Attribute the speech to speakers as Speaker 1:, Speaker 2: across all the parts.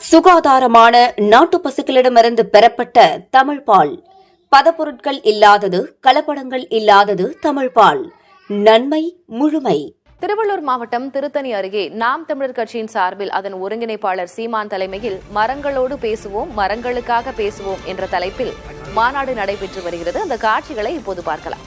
Speaker 1: சுகாதாரமான நாட்டு பசுக்களிடமிருந்து பெறப்பட்ட தமிழ் பால். பதப்பொருட்கள் இல்லாதது, கலப்படங்கள் இல்லாதது தமிழ் பால். நன்மை முழுமை.
Speaker 2: திருவள்ளூர் மாவட்டம் திருத்தணி அருகே நாம் தமிழர் கட்சியின் சார்பில் அதன் ஒருங்கிணைப்பாளர் சீமான் தலைமையில் மரங்களோடு பேசுவோம், மரங்களுக்காக பேசுவோம் என்ற தலைப்பில் மாநாடு நடைபெற்று வருகிறது. அந்த காட்சிகளை இப்போது பார்க்கலாம்.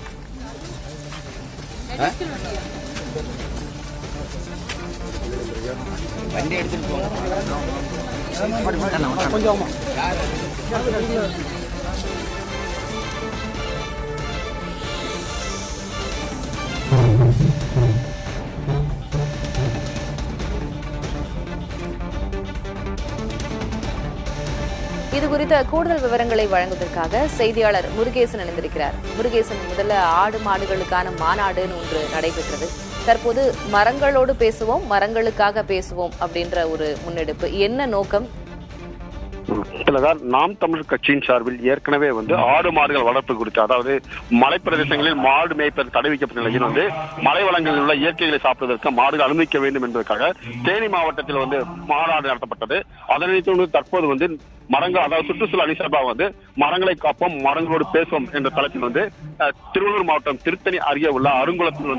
Speaker 2: இதுகுறித்த கூடுதல் விவரங்களை வழங்குவதற்காக செய்தியாளர் முருகேசன் இணைந்திருக்கிறார். முருகேசன், முதல்ல ஆடு மாடுகளுக்கான மாநாடுன்னு ஒன்று நடைபெற்றது. தற்போது மரங்களோடு பேசுவோம், மரங்களுக்காக பேசுவோம் அப்படின்ற ஒரு முன்னெடுப்பு. என்ன நோக்கம்?
Speaker 3: நாம் தமிழர் கட்சியின் சார்பில் ஏற்கனவே ஆடு மாடுகள் வளர்ப்பு குறித்து, அதாவது மலைப்பிரதேசங்களில் மாடு மேய்ப்பது தடை வைக்கப்பட்ட நிலையில் மலை வளங்களில் உள்ள இயற்கைகளை சாப்பிடுவதற்கு மாடுகள் அனுமதிக்க வேண்டும் என்பதற்காக தேனி மாவட்டத்தில் மாநாடு நடத்தப்பட்டது. அதனை தற்போது மரங்கள், அதாவது சுற்றுச்சூழல் அணி சார்பாக மரங்களை காப்போம், மரங்களோடு பேசுவோம் என்ற தலைப்பில் திருவள்ளூர் மாவட்டம் திருத்தணி அருகே உள்ள அருங்குளத்தில்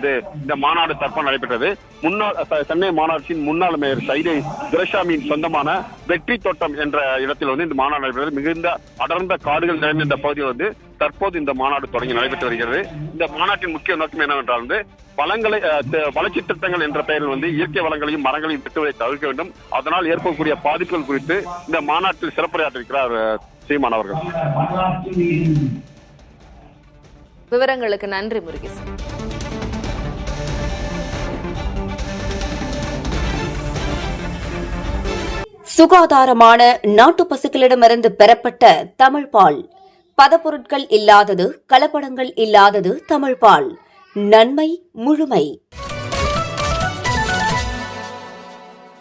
Speaker 3: இந்த மாநாடு தற்போது நடைபெற்றது. முன்னாள் சென்னை மாநகராட்சியின் முன்னாள் மேயர் சைதை துரைசாமியின் சொந்தமான வெற்றி தோட்டம் என்ற இடத்தில் இந்த மாநாடு நடைபெற்றது. மிகுந்த அடர்ந்த காடுகள் நிறைந்த இந்த பகுதியில் தற்போது இந்த மாநாடு தொடங்கி நடைபெற்று வருகிறது. இந்த மாநாட்டின் முக்கிய நோக்கம் என்னவென்றால் வளங்களை, வளர்ச்சி திட்டங்கள் என்ற பெயரில் இயற்கை வளங்களையும் மரங்களையும் வெட்டுவதை தவிர்க்க வேண்டும், அதனால் ஏற்படக்கூடிய பாதிப்புகள் குறித்து இந்த மாநாட்டில் சிறப்புரையாற்றிருக்கிறார் சீமான் அவர்கள்.
Speaker 2: விவரங்களுக்கு நன்றி முருகேசன்.
Speaker 1: சுகாதாரமான நாட்டு பசுக்களிடமிருந்து பெறப்பட்ட தமிழ் பால். பதப்பொருட்கள் இல்லாதது, கலப்படங்கள் இல்லாதது தமிழ் பால். நன்மை முழுமை.